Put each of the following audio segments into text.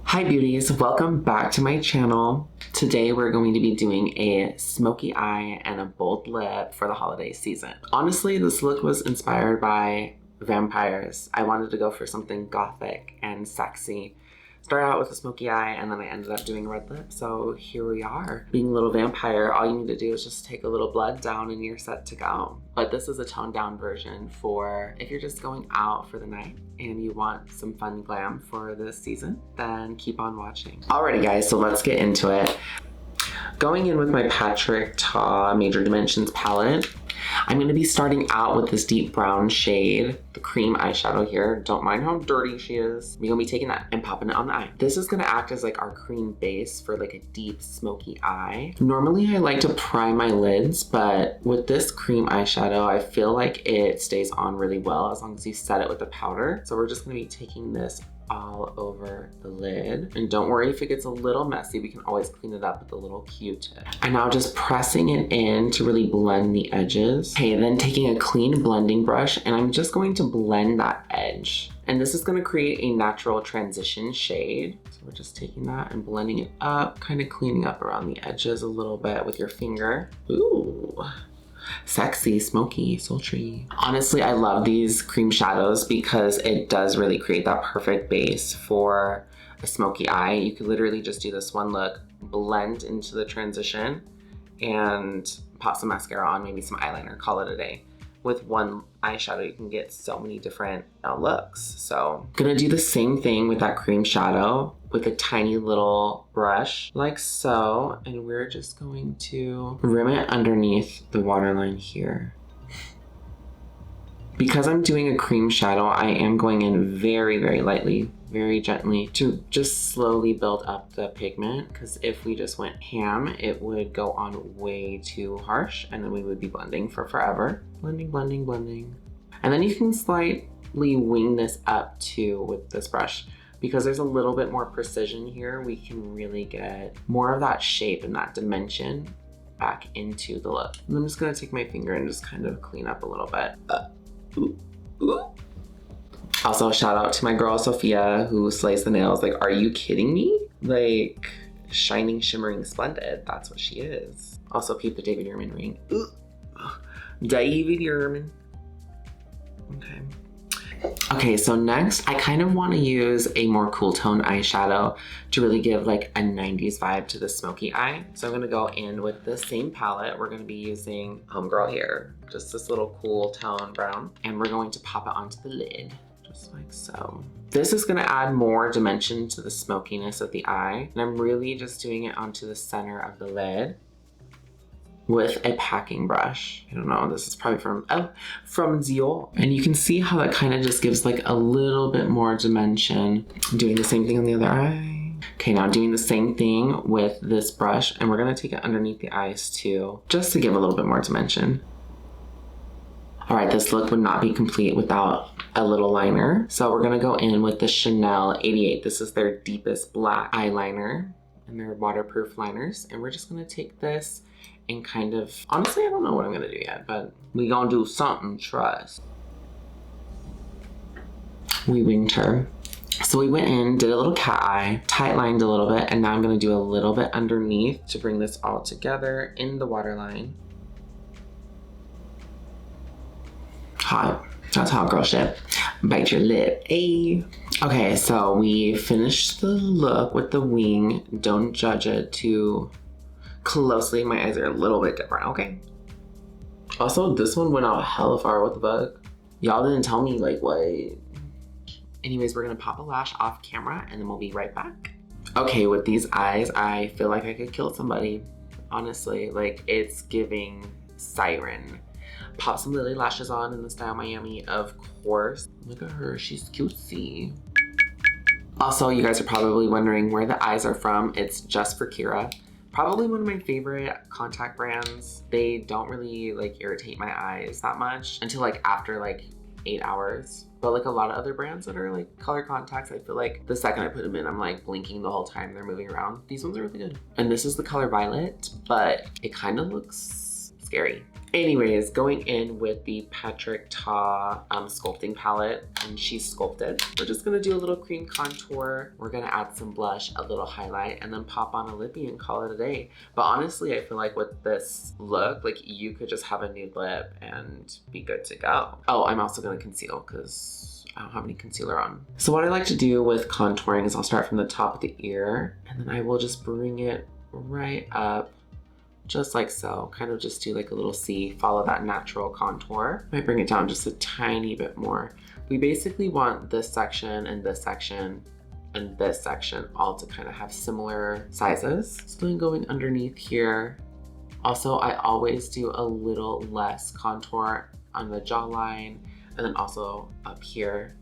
Hi beauties, welcome back to my channel. Today we're going to be doing a smoky eye and a bold lip for the holiday season. Honestly, this look was inspired by vampires. I wanted to go for something gothic and sexy. Started out with a smoky eye and then I ended up doing a red lip, so here we are. Being a little vampire, all you need to do is just take a little blood down and you're set to go. But this is a toned down version for if you're just going out for the night and you want some fun glam for this season, then keep on watching. Alrighty guys, so let's get into it. Going in with my Patrick Ta Major Dimensions palette, I'm going to be starting out with this deep brown shade, the cream eyeshadow here. Don't mind how dirty she is. We're going to be taking that and popping it on the eye. This is going to act as like our cream base for like a deep smoky eye. Normally I like to prime my lids, but with this cream eyeshadow, I feel like it stays on really well as long as you set it with the powder. So we're just going to be taking this all over the lid. And don't worry if it gets a little messy, we can always clean it up with a little Q-tip. I'm now just pressing it in to really blend the edges. Okay, then taking a clean blending brush and I'm just going to blend that edge. And this is going to create a natural transition shade. So we're just taking that and blending it up, kind of cleaning up around the edges a little bit with your finger. Ooh. Sexy, smoky, sultry. Honestly, I love these cream shadows because it does really create that perfect base for a smoky eye. You could literally just do this one look, blend into the transition, and pop some mascara on, maybe some eyeliner, call it a day. With one eyeshadow, you can get so many different looks. So gonna do the same thing with that cream shadow with a tiny little brush like so. And we're just going to rim it underneath the waterline here. Because I'm doing a cream shadow, I am going in very, very lightly, very gently to just slowly build up the pigment, because if we just went ham, it would go on way too harsh and then we would be blending for forever. Blending, blending, blending. And then you can slightly wing this up too with this brush. Because there's a little bit more precision here, we can really get more of that shape and that dimension back into the look. And I'm just gonna take my finger and just kind of clean up a little bit. Ooh, ooh. Also, shout out to my girl Sophia who slays the nails. Like, are you kidding me? Like, shining, shimmering, splendid. That's what she is. Also, peep the David Yurman ring. Ooh. David Yurman. Okay. Okay, so next, I kind of want to use a more cool tone eyeshadow to really give like a 90s vibe to the smoky eye. So I'm going to go in with the same palette. We're going to be using Homegirl here, just this little cool tone brown. And we're going to pop it onto the lid, just like so. This is going to add more dimension to the smokiness of the eye. And I'm really just doing it onto the center of the lid with a packing brush. I don't know, this is probably from Dior. And you can see how that kind of just gives like a little bit more dimension. I'm doing the same thing on the other eye. Okay, now doing the same thing with this brush, and we're gonna take it underneath the eyes too, just to give a little bit more dimension. All right, this look would not be complete without a little liner. So we're gonna go in with the Chanel 88. This is their deepest black eyeliner, and they're waterproof liners. And we're just gonna take this and kind of, honestly, I don't know what I'm gonna do yet, but we gonna do something, trust. We winged her. So we went in, did a little cat eye, tight lined a little bit, and now I'm gonna do a little bit underneath to bring this all together in the waterline. Hot. That's hot girl shit. Bite your lip, ayy. Okay, so we finished the look with the wing. Don't judge it too closely. My eyes are a little bit different, okay? Also, this one went out hella far. What the fuck? Y'all didn't tell me, like, what? Anyways, we're gonna pop a lash off camera and then we'll be right back. Okay, with these eyes, I feel like I could kill somebody. Honestly, like, it's giving siren. Pop some Lilly lashes on in the style Miami, of course. Look at her, she's cutesy. Also, you guys are probably wondering where the eyes are from. It's just for Kira. Probably one of my favorite contact brands. They don't really like irritate my eyes that much until like after like 8 hours. But like a lot of other brands that are like color contacts, I feel like the second I put them in, I'm like blinking the whole time they're moving around. These ones are really good. And this is the color Violet, but it kind of looks scary. Anyways, going in with the Patrick Ta Sculpting palette, and she's Sculpted. We're just gonna do a little cream contour. We're gonna add some blush, a little highlight, and then pop on a lippy and call it a day. But honestly, I feel like with this look, like you could just have a nude lip and be good to go. Oh, I'm also gonna conceal because I don't have any concealer on. So what I like to do with contouring is I'll start from the top of the ear, and then I will just bring it right up, just like so. Kind of just do like a little C, follow that natural contour. I bring it down just a tiny bit more. We basically want this section and this section and this section all to kind of have similar sizes. So then going underneath here. Also, I always do a little less contour on the jawline and then also up here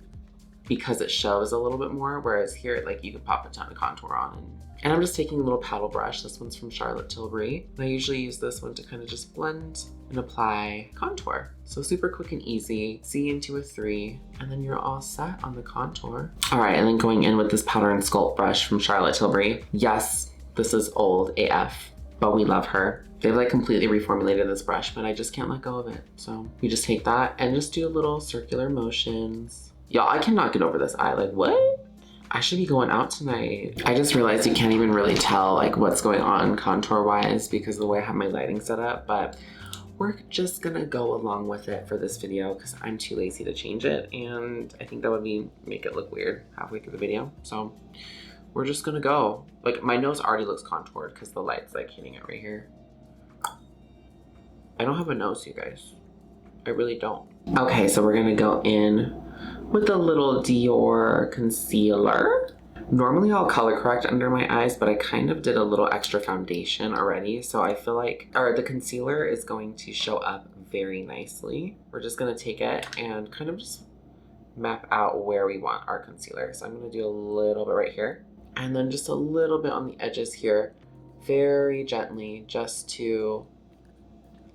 because it shows a little bit more, whereas here, like you could pop a ton of contour on. And I'm just taking a little paddle brush. This one's from Tilbury. I usually use this one to kind of just blend and apply contour. So super quick and easy. C into a 3, and then you're all set on the contour. All right, and then going in with this powder and sculpt brush from Tilbury. Yes, this is old AF, but we love her. They've like completely reformulated this brush, but I just can't let go of it. So we just take that and just do little circular motions. Y'all, I cannot get over this eye. Like, what? I should be going out tonight. I just realized you can't even really tell like what's going on contour wise because of the way I have my lighting set up, but we're just gonna go along with it for this video because I'm too lazy to change it, and I think that would make it look weird halfway through the video. So we're just gonna go. Like my nose already looks contoured because the light's like hitting it right here. I don't have a nose, you guys. I really don't. Okay, so we're gonna go in with a little Dior concealer. Normally I'll color correct under my eyes, but I kind of did a little extra foundation already. So I feel like, the concealer is going to show up very nicely. We're just gonna take it and kind of just map out where we want our concealer. So I'm gonna do a little bit right here, and then just a little bit on the edges here, very gently, just to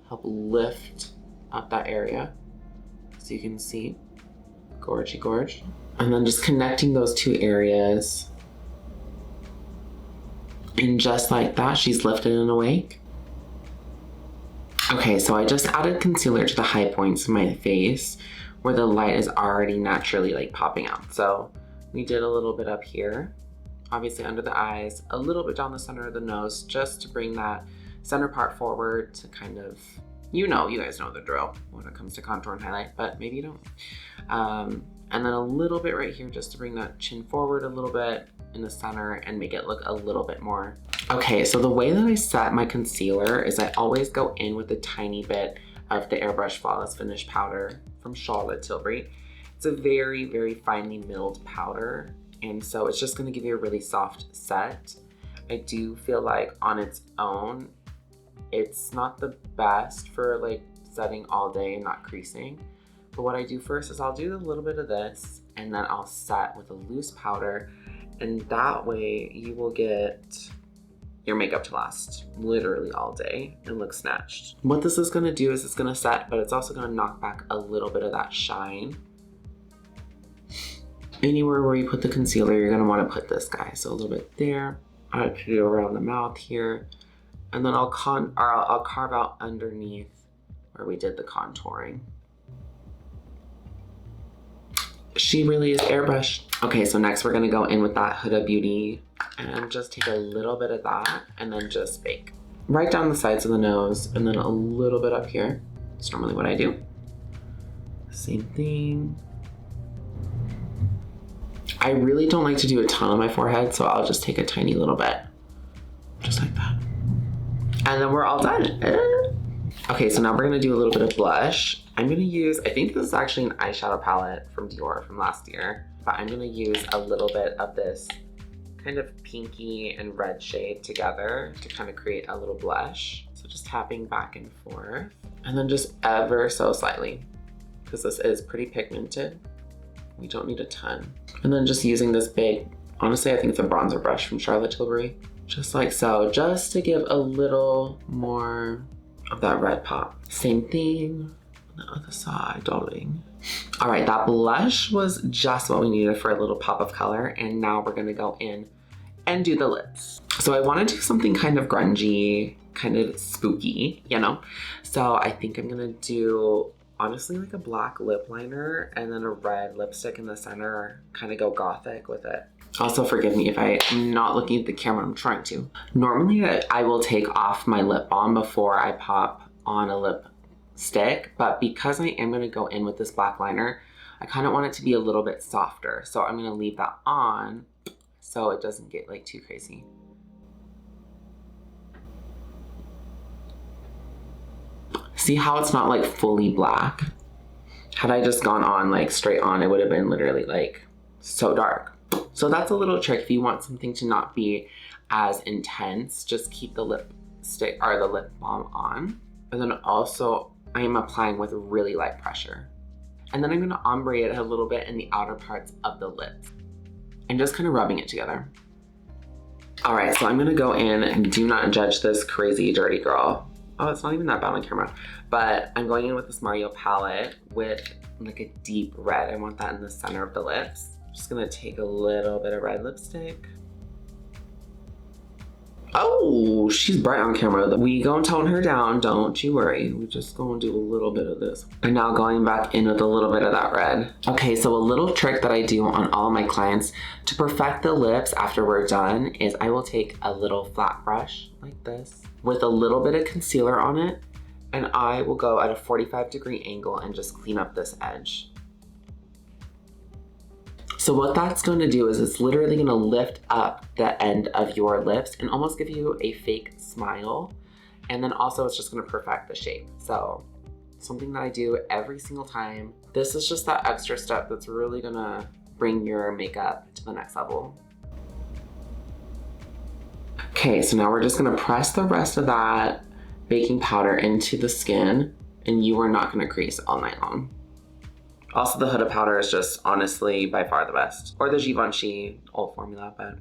help lift up that area. So you can see. Gorgy gorge. And then just connecting those two areas. And just like that, she's lifted and awake. Okay, so I just added concealer to the high points of my face where the light is already naturally like popping out. So we did a little bit up here, obviously under the eyes, a little bit down the center of the nose, just to bring that center part forward to kind of, you guys know the drill when it comes to contour and highlight, but maybe you don't. And then a little bit right here just to bring that chin forward a little bit in the center and make it look a little bit more. Okay, so the way that I set my concealer is I always go in with a tiny bit of the Airbrush Flawless Finish powder from Tilbury. It's a very, very finely milled powder, and so it's just gonna give you a really soft set. I do feel like on its own, it's not the best for like setting all day and not creasing. But what I do first is I'll do a little bit of this and then I'll set with a loose powder, and that way you will get your makeup to last literally all day and look snatched. What this is gonna do is it's gonna set, but it's also gonna knock back a little bit of that shine. Anywhere where you put the concealer, you're gonna wanna put this guy. So a little bit there, I put it around the mouth here, and then I'll carve out underneath where we did the contouring. She really is airbrushed. Okay, so next we're gonna go in with that Huda Beauty and just take a little bit of that and then just bake. Right down the sides of the nose and then a little bit up here. It's normally what I do. Same thing. I really don't like to do a ton on my forehead, so I'll just take a tiny little bit. Just like that. And then we're all done. Okay, so now we're gonna do a little bit of blush. I'm gonna use, I think this is actually an eyeshadow palette from Dior from last year, but I'm gonna use a little bit of this kind of pinky and red shade together to kind of create a little blush. So just tapping back and forth, and then just ever so slightly, because this is pretty pigmented. We don't need a ton. And then just using this big, honestly, I think it's a bronzer brush from Tilbury, just like so, just to give a little more of that red pop. Same thing on the other side, darling. All right, that blush was just what we needed for a little pop of color, and now we're gonna go in and do the lips. So I want to do something kind of grungy, kind of spooky, you know? So I think I'm gonna do, honestly, like a black lip liner and then a red lipstick in the center, kind of go gothic with it. Also, forgive me if I'm not looking at the camera, I'm trying to. Normally, I will take off my lip balm before I pop on a lipstick, but because I am gonna go in with this black liner, I kind of want it to be a little bit softer. So I'm gonna leave that on so it doesn't get like too crazy. See how it's not like fully black? Had I just gone on like straight on, it would have been literally like so dark. So that's a little trick. If you want something to not be as intense, just keep the lipstick or the lip balm on. And then also I am applying with really light pressure. And then I'm gonna ombre it a little bit in the outer parts of the lips and just kind of rubbing it together. All right, so I'm gonna go in and do not judge this crazy dirty girl. Oh, it's not even that bad on camera. But I'm going in with this Mario palette with like a deep red. I want that in the center of the lips. Just gonna take a little bit of red lipstick. Oh, she's bright on camera. We gonna tone her down, don't you worry. We just gonna do a little bit of this. And now going back in with a little bit of that red. Okay, so a little trick that I do on all of my clients to perfect the lips after we're done is I will take a little flat brush like this with a little bit of concealer on it, and I will go at a 45-degree angle and just clean up this edge. So what that's going to do is it's literally going to lift up the end of your lips and almost give you a fake smile. And then also it's just going to perfect the shape. So something that I do every single time. This is just that extra step that's really going to bring your makeup to the next level. Okay, so now we're just going to press the rest of that baking powder into the skin, and you are not going to crease all night long. Also, the Huda powder is just honestly by far the best. Or the Givenchy old formula, but.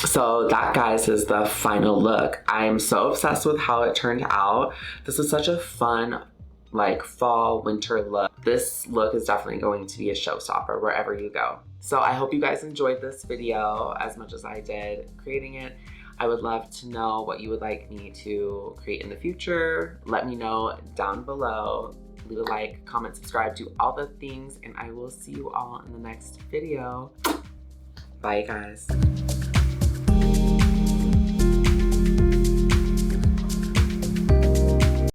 So that, guys, is the final look. I am so obsessed with how it turned out. This is such a fun, like, fall, winter look. This look is definitely going to be a showstopper wherever you go. So I hope you guys enjoyed this video as much as I did creating it. I would love to know what you would like me to create in the future. Let me know down below. Leave a like, comment, subscribe, do all the things, and I will see you all in the next video. Bye, guys.